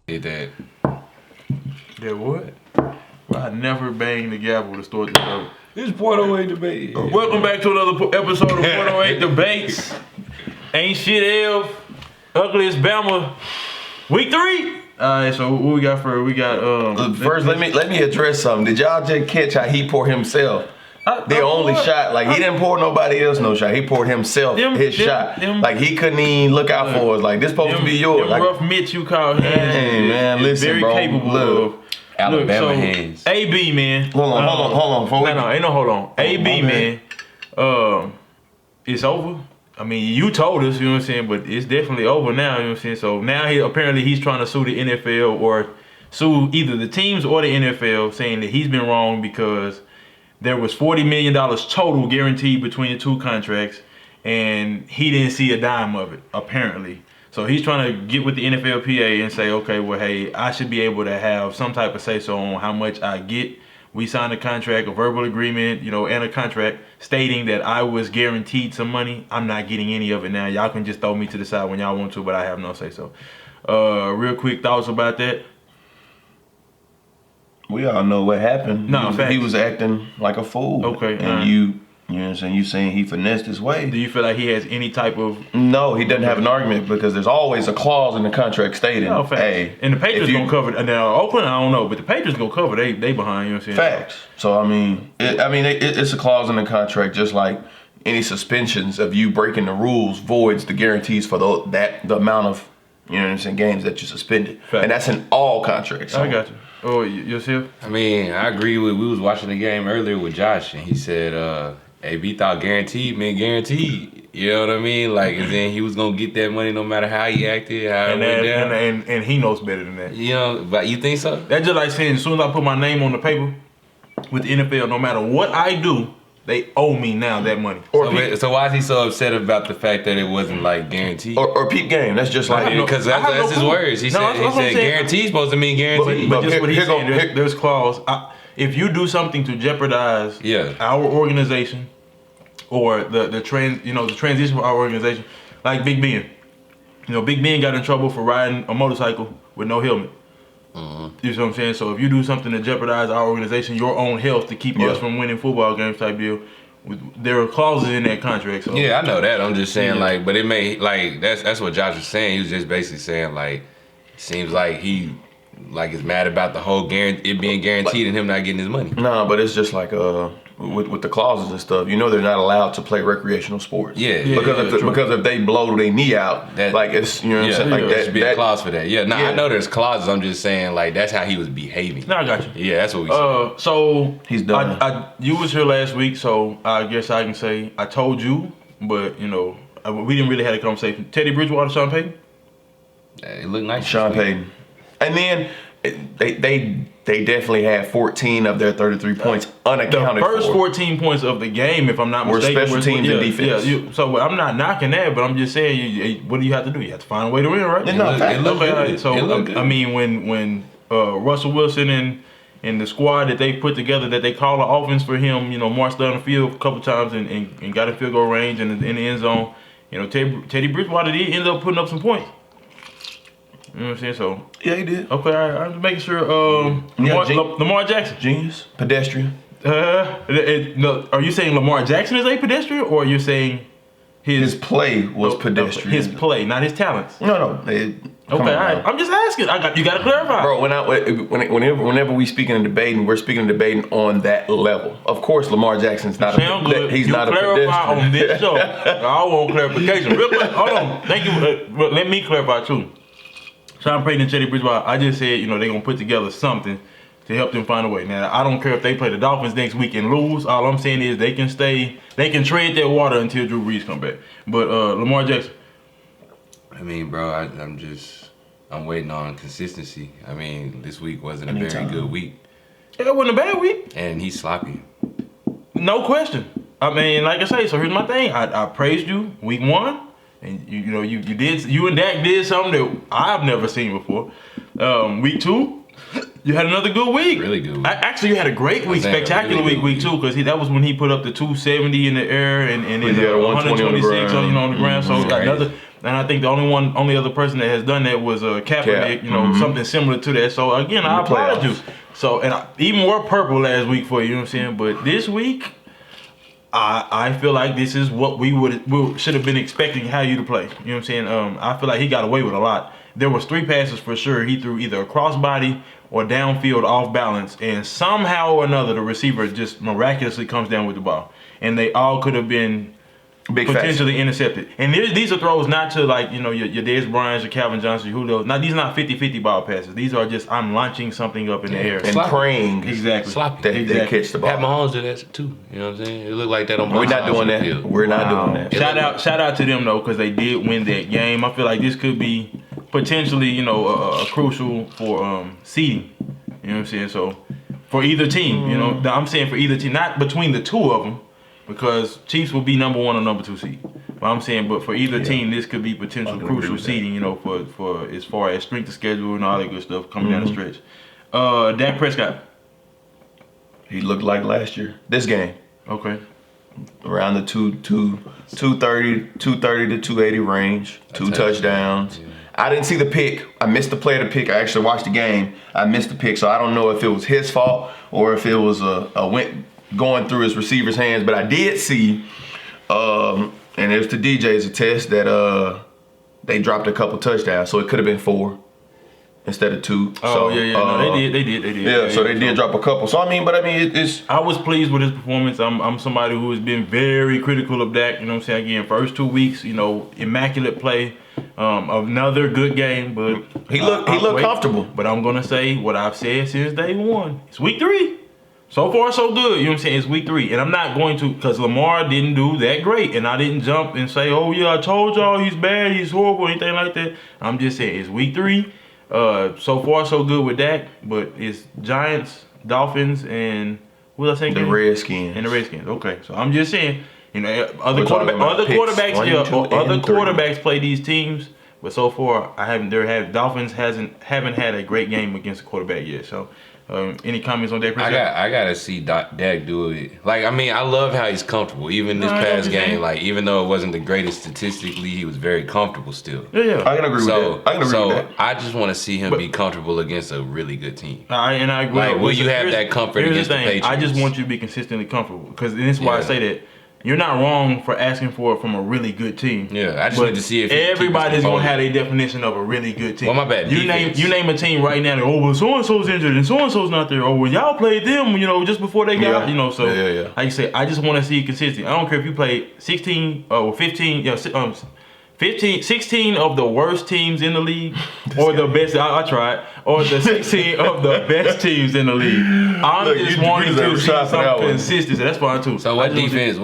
Did that. That what? I never banged the gavel to start the show. This .08 debate. Welcome back to another episode of .08 Debates. Ain't shit Elf. Ugliest Bama. Week 3. Alright, so what we got for we got First, let me address something. Did y'all just catch how he poured himself? The only shot, like he didn't pour nobody else no shot. He poured himself his shot. Like he couldn't even look out for us. Like this supposed to be yours. Like, rough Mitch you call him. Hey man, listen, very bro. capable Look. of Alabama hands. AB man. Hold on. Ain't no hold on. AB man. It's over. I mean, you told us, you know what I'm saying, but it's definitely over now, you know what I'm saying. So now he's trying to sue the NFL or sue either the teams or the NFL, saying that he's been wrong because there was $40 million total guaranteed between the two contracts, and he didn't see a dime of it, apparently. So he's trying to get with the NFLPA and say, okay, well, hey, I should be able to have some type of say-so on how much I get. We signed a contract, a verbal agreement, you know, and a contract stating that I was guaranteed some money. I'm not getting any of it now. Y'all can just throw me to the side when y'all want to, but I have no say-so. Real quick thoughts about that. We all know what happened. No, he was acting like a fool. Okay, and you know what I'm saying? You saying he finessed his way. Do you feel like he has any type of... No, he doesn't have an argument because there's always a clause in the contract stating, hey... And the Patriots going to cover it. Now, Oakland, I don't know, but the Patriots going to cover it. They behind, you know what I'm saying? Facts. So, I mean, it's a clause in the contract just like any suspensions of you breaking the rules voids the guarantees for the amount of, you know what I'm saying, games that you suspended. Facts. And that's in all contracts. So. I got you. Oh, yourself? I mean, I agree with. We was watching the game earlier with Josh, and he said, AB thought guaranteed meant guaranteed. You know what I mean? Like, and then he was gonna get that money no matter how he acted, how it went down. And he knows better than that. You know, but you think so? That's just like saying, as soon as I put my name on the paper with the NFL, no matter what I do, they owe me now that money. So why is he so upset about the fact that it wasn't like guaranteed? Or peak game. That's just like because that's his words. He said guaranteed supposed to mean guaranteed. But just what he's saying, there's clause. If you do something to jeopardize our organization or the transition for our organization, like Big Ben. You know, Big Ben got in trouble for riding a motorcycle with no helmet. You see what I'm saying? So if you do something to jeopardize our organization, your own health, to keep us from winning football games type deal, there are clauses in that contract. So. Yeah, I know that. I'm just saying, like, but it may, like, that's what Josh was saying. He was just basically saying, like, it seems like he, like, is mad about the whole it being guaranteed and him not getting his money. No, but it's just like, with the clauses and stuff, you know they're not allowed to play recreational sports. Because if they blow their knee out, like it's, you know what I'm saying, like there should be a clause for that. I know there's clauses. I'm just saying, like, that's how he was behaving. No, I got you. Yeah, that's what we said. So he's done. You was here last week, so I guess I can say I told you, but you know we didn't really have a conversation. Teddy Bridgewater, Sean Payton. It looked nice. Sean Payton, and then they definitely had 14 of their 33 points unaccounted for. The first 14 points of the game, if I'm not mistaken, were special teams and defense. So I'm not knocking that, but I'm just saying, what do you have to do? You have to find a way to win, right? It looked good. So I mean, when Russell Wilson and the squad that they put together, that they call the offense for him, you know, marched down the field a couple times and got in field goal range and in the end zone. You know, Teddy Bridgewater did end up putting up some points. You know what I'm saying? So yeah, he did. Okay, I'm just making sure. Lamar Jackson, genius, pedestrian. Are you saying Lamar Jackson is a pedestrian, or are you saying his play was pedestrian? His play, not his talents. No. Okay, all right. I'm just asking. You got to clarify, bro. Whenever we speaking and debating, we're speaking and debating on that level. Of course, Lamar Jackson's not. He's not a pedestrian. Clarify on this show. I want clarification. Real quick, hold on. Thank you. Let me clarify too. Sean Payton and Teddy Bridgewater, I just said, you know, they're going to put together something to help them find a way. Now, I don't care if they play the Dolphins next week and lose. All I'm saying is they can tread their water until Drew Brees come back. But Lamar Jackson. I mean, bro, I'm waiting on consistency. I mean, this week wasn't a very good week. It wasn't a bad week. And he's sloppy. No question. I mean, like I say, so here's my thing. I praised you week 1. And you and Dak did something that I've never seen before. Week 2, You had another good week. Really good week. Actually, you had a great week, spectacular really week too, because that was when he put up the 270 in the air and then 126 on the ground. So another, and I think the only other person that has done that was Kaepernick. Something similar to that. So again, I applaud you. So even more purple last week for you. You know what I'm saying? But this week, I feel like this is what we should have been expecting how you to play. You know what I'm saying? I feel like he got away with a lot. There was 3 passes for sure. He threw either a crossbody or downfield off balance, and somehow or another the receiver just miraculously comes down with the ball, and they all could have been potentially intercepted. And these are throws not to your Dez Bryant, your Calvin Johnson, your Julio. Now these are not 50-50 ball passes. These are just I'm launching something up in the air and praying sloppy. They catch the ball. Pat Mahomes did that too. You know what I'm saying? It looked like that on. We're not doing that. We're not doing that. Shout out to them though, because they did win that game. I feel like this could be potentially a crucial for seeding. You know what I'm saying? So for either team, I'm saying for either team, not between the two of them. Because Chiefs will be number 1 or number 2 seed. But I'm saying, but for either team, this could be potential crucial seeding, for as far as strength of schedule and all that good stuff coming down the stretch. Dak Prescott. He looked like last year. This game. Okay. Around the 230 to 280 range. 2 touchdowns. Yeah. I didn't see the pick. I missed the play of the pick. I actually watched the game. I missed the pick, so I don't know if it was his fault or if it was going through his receiver's hands, but I did see, and it was to DJ's attest that they dropped a couple touchdowns, so it could have been 4 instead of 2. Oh they did. Yeah, so they did drop a couple. So it's. I was pleased with his performance. I'm somebody who has been very critical of Dak. You know what I'm saying? Again, first 2 weeks, immaculate play, another good game, but he looked comfortable. But I'm gonna say what I've said since day 1. It's week 3. So far, so good. You know what I'm saying? It's week 3. And I'm not going to, because Lamar didn't do that great. And I didn't jump and say, oh, yeah, I told y'all he's bad, he's horrible, anything like that. I'm just saying, it's week 3. So far, so good with Dak. But it's Giants, Dolphins, and what was I saying? The Redskins. And the Redskins. Okay. So I'm just saying, other quarterbacks play these teams. But so far, Dolphins haven't had a great game against a quarterback yet. So. Any comments on Dak Prescott? I gotta see Dak do it. I love how he's comfortable. Even this past game, even though it wasn't the greatest statistically, he was very comfortable still. Yeah. I can agree with that. I just want to see him be comfortable against a really good team. I agree. Will you have that comfort against the Patriots? I just want you to be consistently comfortable, because this is why I say that. You're not wrong for asking for it from a really good team. Yeah, I just need to see if everybody's gonna have a definition of a really good team. Well, my bad. You name a team right now. Well, so and so's injured and so not there. Or when y'all played them, just before they got, So like you say, I just want to see consistent. I don't care if you play 16 or 15. 16 of the worst teams in the league, or the best. I tried, or the 16 of the best teams in the league. I'm just wanting to see some consistency. That's fine too. So what defense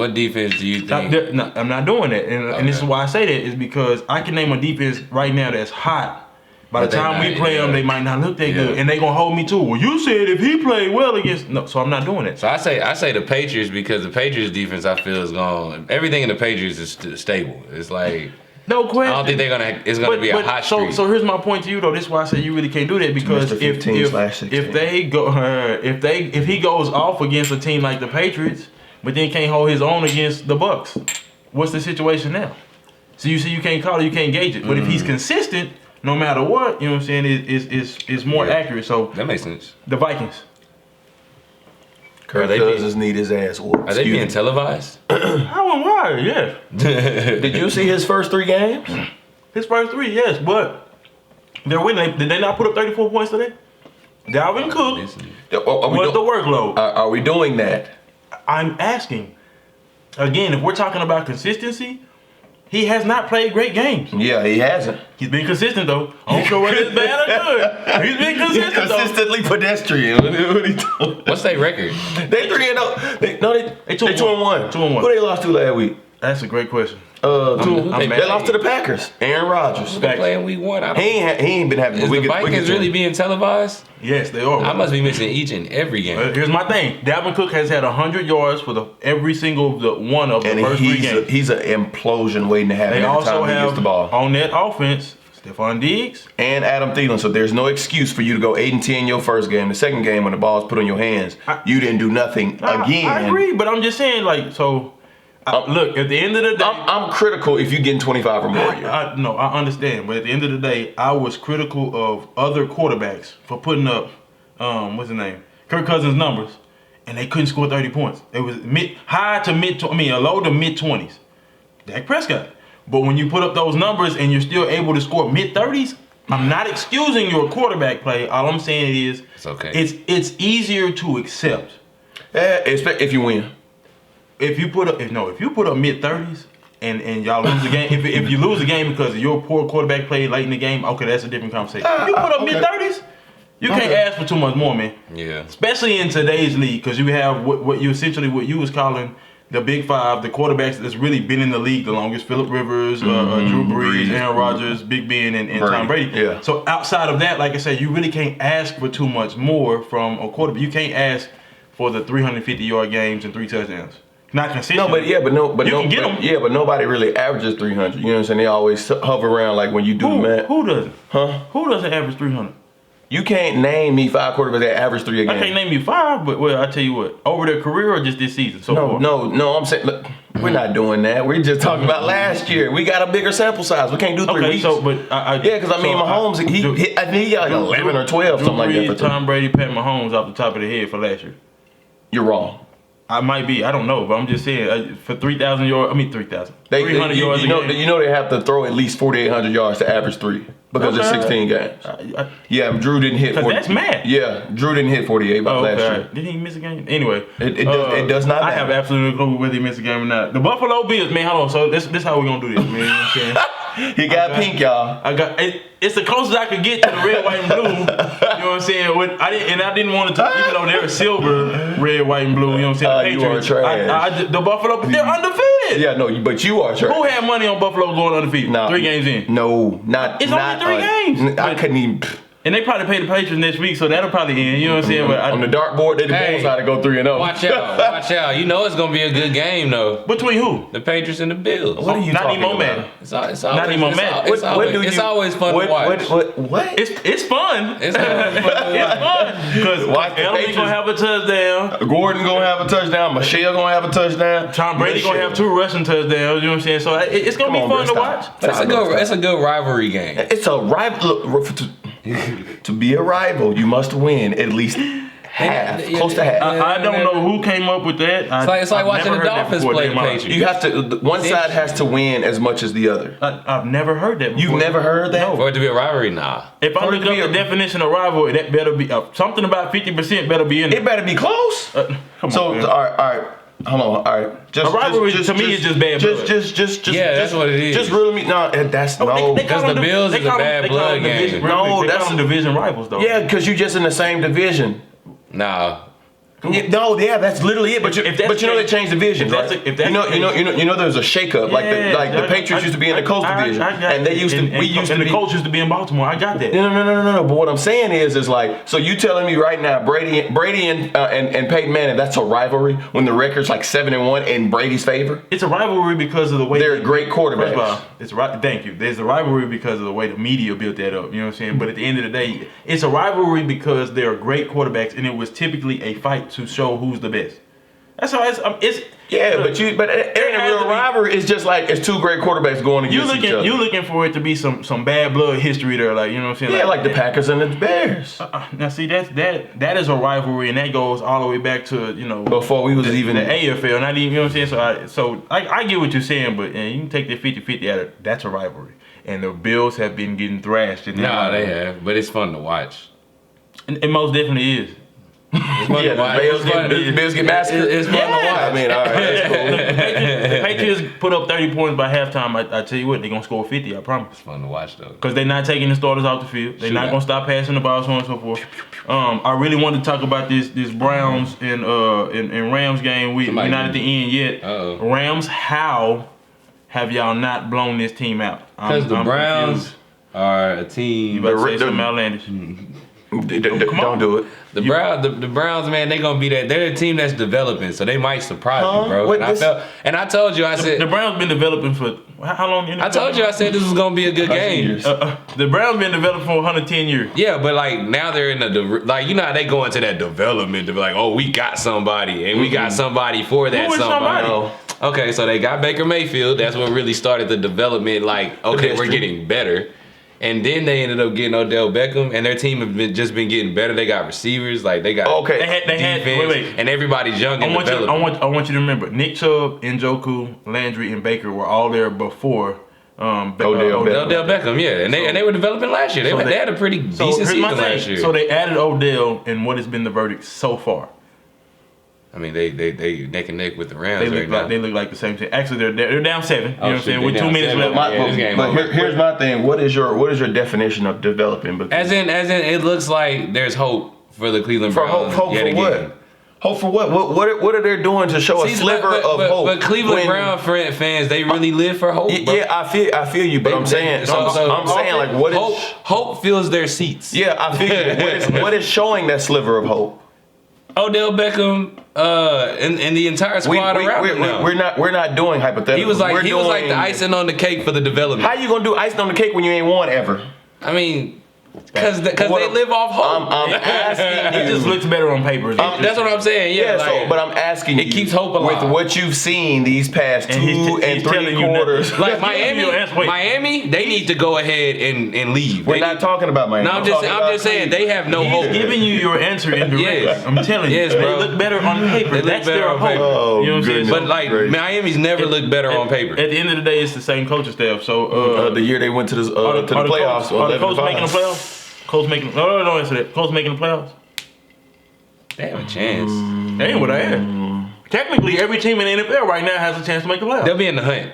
do you think? No, I'm not doing that, and this is why I say that is because I can name a defense right now that's hot. By the time we play them, they might not look that good, and they gonna hold me to. Well, you said if he played well against so I'm not doing it. So I say the Patriots, because the Patriots defense I feel is gone. Everything in the Patriots is stable. It's like. No question. I don't think it's gonna be a hot streak. So here's my point to you though. This is why I say you really can't do that, because if he goes off against a team like the Patriots, but then can't hold his own against the Bucks, what's the situation now? So you see, you can't call it, you can't gauge it. But if he's consistent, no matter what, you know what I'm saying, is more accurate. So that makes sense. The Vikings. Kirk Cousins need his ass whooped. Are they being televised? How and why? Yeah. Did you see his first 3 games? His first 3, yes, but they're winning. Did they not put up 34 points today? Dalvin Cook. What's the workload? Are we doing that? I'm asking. Again, if we're talking about consistency, he has not played great games. Yeah, he hasn't. He's been consistent though. I don't care whether it's bad or good. He's been consistent though. Consistently pedestrian. What he doing? What's their record? They 3-0. They 2-1. 2-1. Who they lost to last week? That's a great question. They lost to the Packers. Aaron Rodgers. They playing week 1. He ain't been having. Is the Vikings really being televised? Yes, they are. I must be missing each and every game. Here's my thing. Dalvin Cook has had 100 yards for every single one of the first 3 games. He's an implosion waiting to happen. They every also time he gets have the ball. On that offense Stephon Diggs, and Adam Thielen. So there's no excuse for you to go 8-10 your first game. The second game, when the ball's put on your hands, you didn't do nothing again. I agree, but I'm just saying, like, so. Look, at the end of the day, I'm critical if you're getting 25 or more. No, I understand, but at the end of the day, I was critical of other quarterbacks for putting up, what's his name, Kirk Cousins' numbers, and they couldn't score 30 points. It was a low to mid 20s. Dak Prescott. But when you put up those numbers and you're still able to score mid 30s, I'm not excusing your quarterback play. All I'm saying is, it's okay. It's easier to accept. If you win. If you put up mid 30s and y'all lose the game, if you lose the game because of your poor quarterback play late in the game, okay, that's a different conversation. If you put up mid 30s, you can't ask for too much more, man. Yeah. Especially in today's league, because you have what you was calling the Big Five, the quarterbacks that's really been in the league the longest: Phillip Rivers, Drew Brees, Aaron Rodgers, Big Ben, and Tom Brady. Yeah. So outside of that, like I said, you really can't ask for too much more from a quarterback. You can't ask for the 350-yard games and 3 touchdowns. Not consistent. But nobody really averages 300. You know what I'm saying? They always hover around like when you do the math. Who doesn't? Huh? Who doesn't average 300? You can't name me 5 quarterbacks that average 3 a game. I can't name you 5, but well, I tell you what, over their career or just this season so far? No. I'm saying, look, we're not doing that. We're just talking about last year. We got a bigger sample size. We can't do 3 weeks. So, but because Mahomes, I think he got like 11 or 12, something like that. Tom Brady, Pat Mahomes off the top of the head for last year. You're wrong. I might be. I don't know, but I'm just saying for 3,000 yards. 3,000. 300 yards. You know they have to throw at least 4,800 yards to average 3 because it's 16 games. Drew didn't hit. Because that's mad. Yeah, Drew didn't hit 48 last year. Did he miss a game? Anyway, it does not matter. I have absolutely no clue whether he missed a game or not. The Buffalo Bills, man. Hold on. So this how we gonna do this, man. You know what I'm saying? He got pink, y'all. I got it. It's the closest I could get to the red, white, and blue. You know what I'm saying? I didn't want to, even though they're silver, red, white, and blue. You know what I'm saying? You are trash. The Buffalo, they're undefeated. Yeah, no, but you are trash. Who had money on Buffalo going undefeated? 3 games in. No, not. It's only 3 games. I couldn't even. And they probably pay the Patriots next week, so that'll probably end. You know what I'm saying? But on the dartboard, they the Bulls how to go 3-0. Watch out. You know it's gonna be a good game though. Between who? The Patriots and the Bills. What are you talking about? It's always fun to watch. What? It's fun. It's fun. Because Edelman's gonna have a touchdown. Gordon gonna have a touchdown. Michelle gonna have a touchdown. Tom Brady gonna have 2 rushing touchdowns. You know what I'm saying? So it's gonna be fun to watch. It's a good rivalry game. It's a rival. To be a rival, you must win at least half, close to half. I don't know who came up with that. It's like watching the Dolphins play the Patriots. You have to. One side has to win as much as the other. I've never heard that before. You've never heard that? For it to be a rivalry, nah. If I look up the definition of rivalry, that better be something about 50% better be in it. It better be close. Come on. So all right. Hold on, all right. A rivalry to me is just bad blood. That's what it is. Just rule me. No, that's no. Because the Bills is a bad blood game. No, that's some division rivals though. Yeah, because you just in the same division. Nah. That's literally it. But you know they changed divisions, right? You know there's a shakeup. Like the Patriots used to be in the Coast Division, and they used to. The Colts used to be in Baltimore. I got that. No. But what I'm saying is like, so you telling me right now, Brady and Peyton Manning, that's a rivalry when the record's like 7-1 in Brady's favor. It's a rivalry because of the way they're great quarterbacks. First of all, it's right. Thank you. There's a rivalry because of the way the media built that up. You know what I'm saying? But at the end of the day, it's a rivalry because they're great quarterbacks, and it was typically a fight to show who's the best. That's how it's. But it ain't a real rivalry. It's just like it's 2 great quarterbacks going against each other. You looking for it to be some bad blood history there, like, you know what I'm saying? Yeah, like the Packers and the Bears. Now see, that is a rivalry, and that goes all the way back to before we was even the AFL. Not even, you know what I'm saying? So I get what you're saying, but you can take the 50-50 out of that's a rivalry, and the Bills have been getting thrashed. They have, but it's fun to watch. It most definitely is. The Bills get massacred. It's fun to watch. I mean, all right, that's cool. The Patriots put up 30 points by halftime. I tell you what, they're going to score 50, I promise. It's fun to watch, though. Because they're not taking the starters off the field. They're not going to stop passing the ball, so on and so forth. I really wanted to talk about this Browns and Rams game. We're not at the end yet. Rams, how have y'all not blown this team out? Because the Browns are a team. You about to say something outlandish. Don't do it. The Browns, man, they gonna be that. They're a team that's developing, so they might surprise you, bro. What And I told you, I said the Browns been developing for how long? I told you, I said this was gonna be a good game. The Browns been developing for 110 years. Yeah, but like now they're in like you know how they go into that development to be like, oh, we got somebody and we got somebody for that Who is somebody? Okay, so they got Baker Mayfield. That's what really started the development. Like, okay, we're getting better. And then they ended up getting Odell Beckham, and their team have been getting better. They got receivers, like they got they had defense, and everybody's young and developing. I want you to remember, Nick Chubb, Njoku, Landry, and Baker were all there before Odell Beckham. Yeah, and they were developing last year. They had a pretty decent season last year. So they added Odell, and what has been the verdict so far? I mean, they neck and neck with the Rams. They look like the same team. Actually, they're down 7. You know what I'm saying? With 2 minutes left. But here's my thing. What is your definition of developing? Because as in, it looks like there's hope for the Cleveland Browns. Hope for what? Hope for what? What are they doing to show a sliver of hope? But Cleveland Brown fans, they really live for hope. Bro. Yeah, I feel you, but I'm saying like what is hope fills their seats. Yeah, I feel you. What is showing that sliver of hope? Odell Beckham, and the entire squad around him now. We're not doing hypothetical. He was like the icing on the cake for the development. How you gonna do icing on the cake when you ain't won ever? I mean, because they live off hope. I'm asking you. It just looks better on paper. That's what I'm saying. Yeah, but I'm asking you. It keeps hope alive. With what you've seen these past 2 and 3 quarters. Like Miami, they need to go ahead and leave. We're not talking about Miami. No, I'm just saying they have no hope. He's giving you your answer indirectly. Yes. I'm telling you. Yes, bro. They look better on paper. That's their hope. Oh, you know what I'm saying? But like Miami's never looked better on paper. At the end of the day, it's the same coaching staff. So the year they went to the playoffs. Are the Colts making the playoffs? Colts making no answer that. Colts making the playoffs? They have a chance. That ain't what I had. Technically, every team in the NFL right now has a chance to make the playoffs. They'll be in the hunt.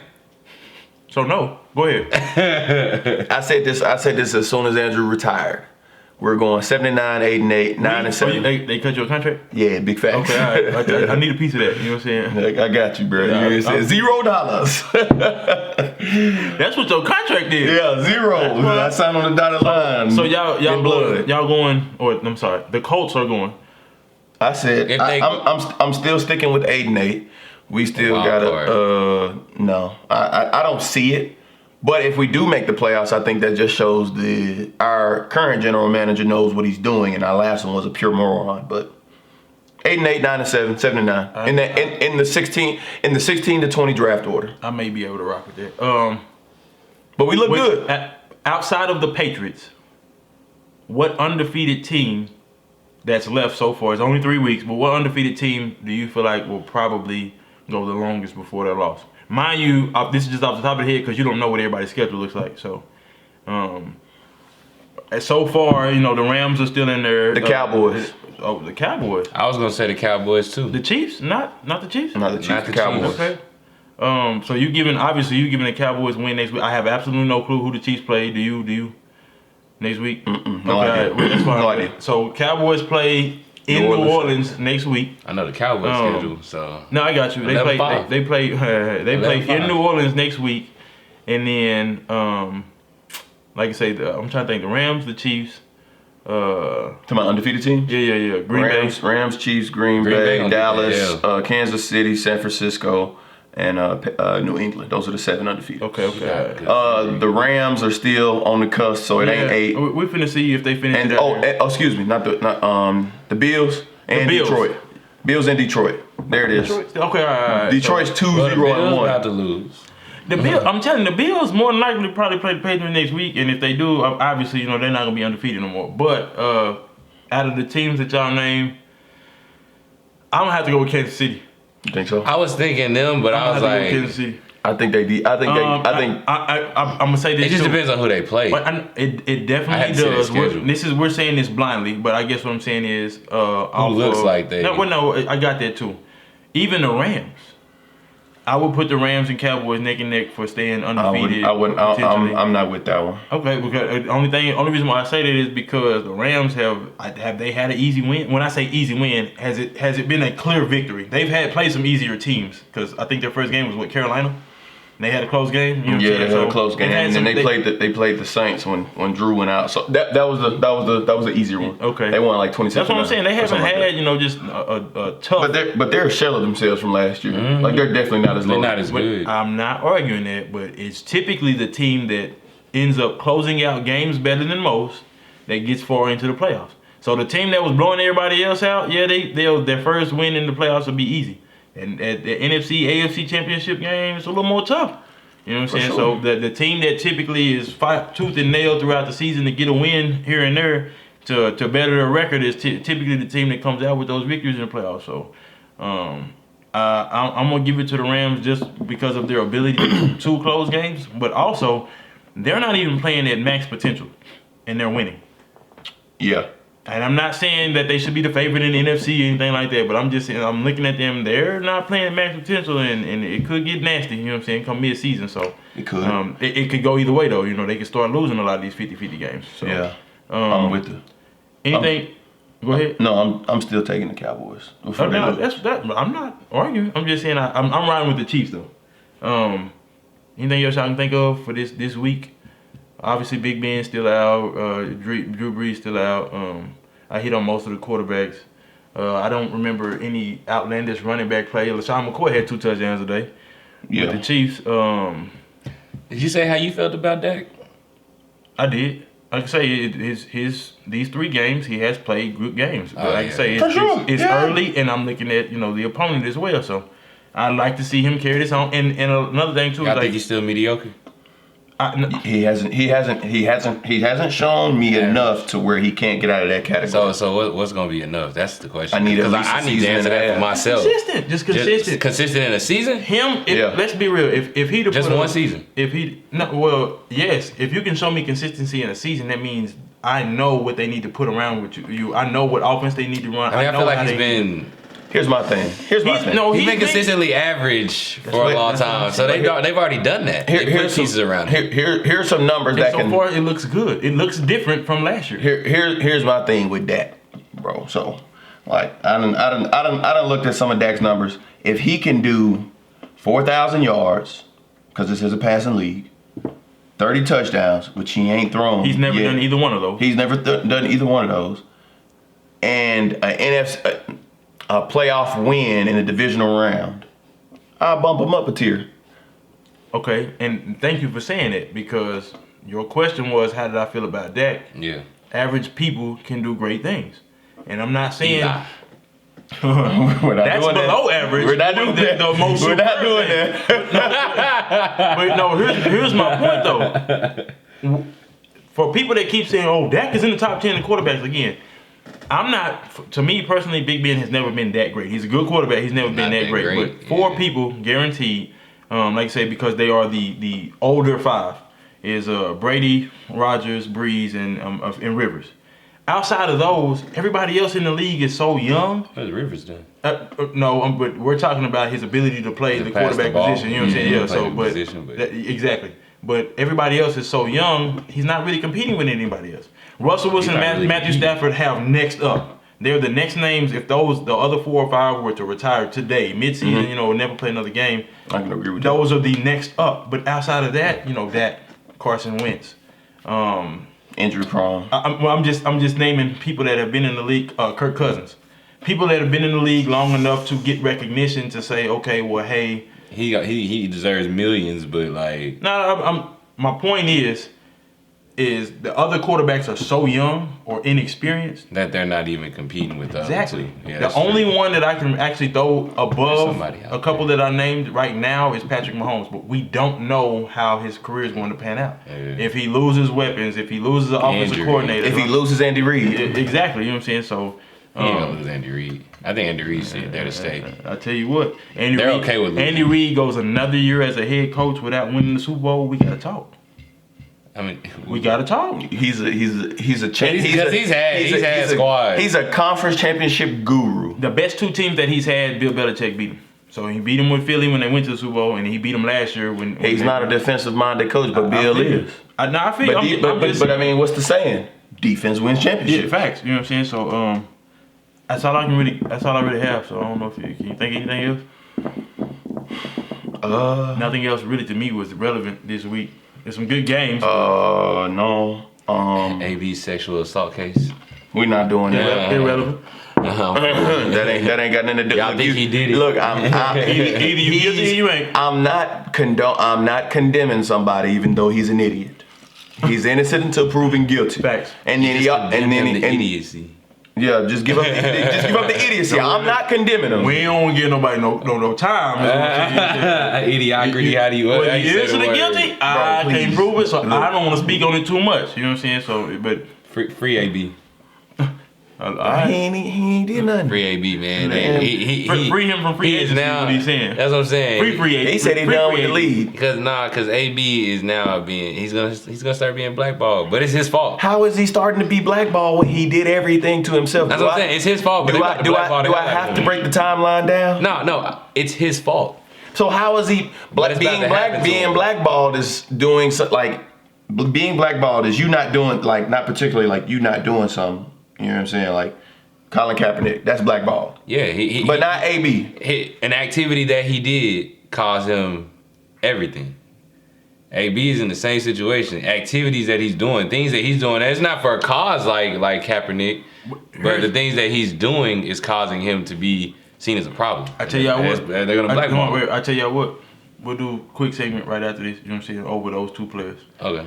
So no, go ahead. I said this as soon as Andrew retired. We're going 79, 8-8, 9-7. They cut you a contract? Yeah, big facts. Okay, all right. I need a piece of that. You know what I'm saying? I got you, bro. You said $0. That's what your contract is. Yeah, 0. I signed on the dotted line. So y'all going, or I'm sorry, the Colts are going. I said I'm still sticking with 8-8. We still gotta no. I don't see it. But if we do make the playoffs, I think that just shows our current general manager knows what he's doing, and our last one was a pure moron. But 8-8, 9-7, 7-9 in the 16 to 20 draft order. I may be able to rock with that. But we look good. Outside of the Patriots, what undefeated team that's left so far? It's only 3 weeks, but what undefeated team do you feel like will probably go the longest before their loss? Mind you, this is just off the top of the head because you don't know what everybody's schedule looks like. So, so far, you know, the Rams are still in there. The Cowboys. The Cowboys. I was gonna say the Cowboys too. The Chiefs? Not the Chiefs? Not the Chiefs. The Cowboys. Okay. So you giving the Cowboys win next week. I have absolutely no clue who the Chiefs play. Do you? Next week? No idea. That's fine. No idea. So Cowboys play in New Orleans next week. I know the Cowboys schedule, so no, I got you. They play in New Orleans next week, and then like I say, I'm trying to think. The Rams, the Chiefs. To my undefeated teams? Yeah. Rams, Chiefs, Green Bay, Dallas, Kansas City, San Francisco, and New England. Those are the 7 undefeated. Okay. The Rams are still on the cusp, so it ain't 8. We're finna see if they finish. Excuse me, not the Bills and Detroit. Bills and Detroit. There it is. Okay, all right. Detroit's 2-0-1. About to lose. The Bills, I'm telling you, the Bills more than likely probably play the Patriots next week, and if they do, obviously, you know, they're not gonna be undefeated no more. But out of the teams that y'all name, I'm gonna have to go with Kansas City. You think so? I was thinking them, but I was like, Kansas City. I think I'm gonna say this. It just depends on who they play. But it definitely does. We're saying this blindly, but I guess what I'm saying is who looks like they. No, I got that too. Even the Rams. I would put the Rams and Cowboys neck and neck for staying undefeated. I'm not with that one. Okay, because the only reason why I say that is because the Rams have they had an easy win? When I say easy win, has it been a clear victory? They've played some easier teams because I think their first game was with Carolina. They had a close game. You know Yeah, they had a close game, and then they played the Saints when Drew went out. So that was the easier one. Okay, they won like 27. That's what I'm saying. They haven't had just a tough. But they're a shell of themselves from last year. Mm-hmm. Like they're definitely not as low. They're not as good. I'm not arguing that, but it's typically the team that ends up closing out games better than most that gets far into the playoffs. So the team that was blowing everybody else out, yeah, their first win in the playoffs will be easy. And at the NFC, AFC championship game, it's a little more tough. You know what I'm saying? Sure. So the team that typically is tooth and nail throughout the season to get a win here and there to better their record is typically the team that comes out with those victories in the playoffs. So I'm going to give it to the Rams just because of their ability to close games. But also, they're not even playing at max potential, and they're winning. Yeah. And I'm not saying that they should be the favorite in the NFC or anything like that, but I'm just saying I'm looking at them. They're not playing at max potential, and it could get nasty. You know what I'm saying? Come mid-season, so it could. It could go either way though. They could start losing a lot of these 50-50 games. So, yeah. I'm with you. Anything? Go ahead. No, I'm still taking the Cowboys. I'm not arguing. I'm just saying I'm riding with the Chiefs though. Anything else I can think of for this week? Obviously, Big Ben still out. Drew Brees still out. I hit on most of the quarterbacks. I don't remember any outlandish running back play. LaShawn McCoy had 2 touchdowns today with the Chiefs. Did you say how you felt about Dak? I did. Like I say, these 3 games he has played good games. But like I say, it's early, and I'm looking at the opponent as well. So I'd like to see him carry this on. And another thing too, I think he's still mediocre. He hasn't shown me enough to where he can't get out of that category. So what's gonna be enough? That's the question. I need to answer that for myself. Consistent. Consistent in a season. Let's be real. If he just one season. If you can show me consistency in a season, that means I know what they need to put around with you. I know what offense they need to run. I feel like he's been. Here's my thing. He's been consistently average for a long time, so they've already done that. Here's pieces around it. Here's some numbers that so far it looks good. It looks different from last year. Here's my thing with Dak, bro. So, like, I done looked at some of Dak's numbers. If he can do 4,000 yards, because this is a passing league, 30 touchdowns, which he ain't thrown. He's never done either one of those. He's never done either one of those, and a playoff win in a divisional round, I'll bump him up a tier. Okay, and thank you for saying that, because your question was, how did I feel about Dak? Yeah. Average people can do great things. And I'm not saying that's below average. We're not doing that. We're not doing that. But no, here's my point though. For people that keep saying, oh, Dak is in the top 10 of quarterbacks again, I'm not. To me personally, Big Ben has never been that great. He's a good quarterback. He's never been that great. But 4 people guaranteed, like I say, because they are the older 5, is Brady, Rodgers, Breeze, and Rivers. Outside of those, everybody else in the league is so young. What's Rivers done? No, but we're talking about his ability to play the quarterback position. You know what I'm saying? Yeah. So, exactly. But everybody else is so young. He's not really competing with anybody else. Russell Wilson and Matthew Stafford have next up. They're the next names. If the other 4 or 5 were to retire today, midseason, never play another game, I can agree with those are the next up. But outside of that, Dak, Carson Wentz, injury prone. I'm just naming people that have been in the league. Kirk Cousins, people that have been in the league long enough to get recognition to say, okay, well, hey, he deserves millions, but like, my point is the other quarterbacks are so young or inexperienced that they're not even competing with us. Exactly. Yeah, the only one that I can actually throw above a couple that I named right now is Patrick Mahomes, but we don't know how his career is going to pan out. Yeah. If he loses weapons, if he loses an offensive coordinator, if he loses Andy Reid. Exactly. You know what I'm saying? So he ain't gonna lose Andy Reid. I think Andy Reid's there to stay. I tell you what, okay with losing. Andy Reid goes another year as a head coach without winning the Super Bowl. We gotta talk. I mean, we gotta talk. He's a squad. He's a conference championship guru. The best 2 teams that he's had, Bill Belichick beat him. So he beat him with Philly when they went to the Super Bowl, and he beat him last year when he's not a defensive-minded coach, but Bill is. I feel. But I mean, what's the saying? Defense wins championship. Yeah, facts. You know what I'm saying? So that's all I really have. So I don't know if you can you think of anything else. Nothing else really to me was relevant this week. There's some good games. No. Um, sexual assault case. We're not doing that. Irrelevant. that ain't got nothing to do. Y'all think he did it? Look, Either you guilty or you ain't. I'm not condemning somebody even though he's an idiot. He's innocent until proven guilty. Facts. And then idiocy. Yeah, just give up the idiocy. I'm not condemning him. We don't give nobody no time. Idiocracy, how do you Well, how you he say is the the word? guilty. I Bro, can't please. prove it, so Look. I don't want to speak on it too much. You know what I'm saying? So, but Free AB. He ain't did nothing. Free AB, man. Man. Free him from free he is agency. now, What he's saying. That's what I'm saying. Free agency. He said he Free done with the agency. league. Because AB is now he's gonna start being blackballed, but it's his fault. How is he starting to be blackballed when he did everything to himself? That's what I'm saying. It's his fault. But Do they I about to blackball the hell out have of to him. break the timeline down? No, it's his fault. So how is he But it's about to happen to being him. blackballed is doing being blackballed is you not doing not particularly you not doing something. You know what I'm saying? Like Colin Kaepernick, that's blackballed. Yeah, But not AB. An activity that he did caused him everything. AB is in the same situation. Activities that he's doing, things that he's doing, it's not for a cause like Kaepernick, but the things that he's doing is causing him to be seen as a problem. I tell y'all what. They're gonna blackball him. I tell y'all what. We'll do a quick segment right after this. You know what I'm saying? Over those two players. Okay.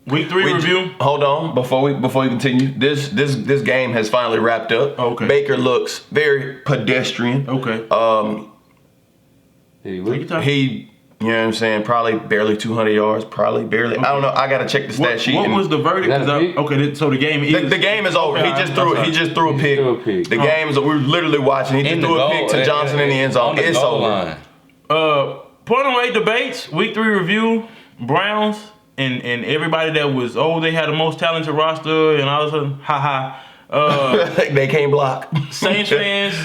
Week 3 review. Hold on, before we continue, this game has finally wrapped up. Okay. Baker looks very pedestrian. Okay. Hey, Take your time. He, you know what I'm saying, probably barely 200 yards, probably barely. I don't know. I gotta check the stat sheet. What and- was the verdict? Is that a pick? Okay, so the game is. The game is over. Okay, He just threw a pick. threw a pick. The game is. We're literally watching. He just threw a pick to Johnson in the end zone. On the It's goal over. line. Point on 8 debates. Week 3 review. Browns and everybody that was they had the most talented roster and all of a sudden, They can't block. Saints fans.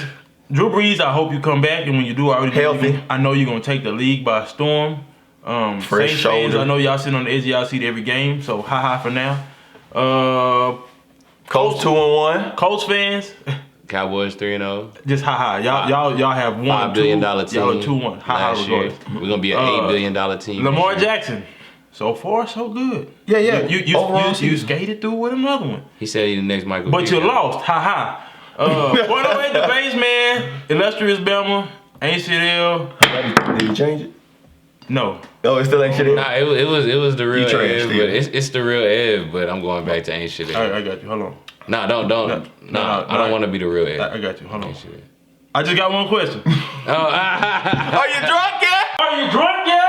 Drew Brees, I hope you come back, and when you do, I already know Healthy. I know you're gonna take the league by storm. Fresh Saints fans, shoulder. I know y'all sitting on the edge of y'all seat every game, so for now. Colts 2-1. Colts fans, Cowboys 3-0. just y'all have one $5 billion team. Y'all are 2-1. Last year. regardless. We're gonna be an $8 billion team. Lamar this year. Jackson, so far so good. Yeah. You Overall you season. skated through with another one. He said he's the next Michael. But you Vick. lost, Point on 8 debates, man. Illustrious Bama, ain't shit ill. Did you change it? No. Oh, it still ain't shit in? Nah, it was the real trashed Ev, it. but it's the real Ev. But I'm going back to ain't shit. Ev. I got you. Hold on. Nah, don't. I don't want to be the real Ev. I got you. Hold on. Ain't shit Ev. I just got one question. Oh, Are you drunk yet? Are you drunk yet?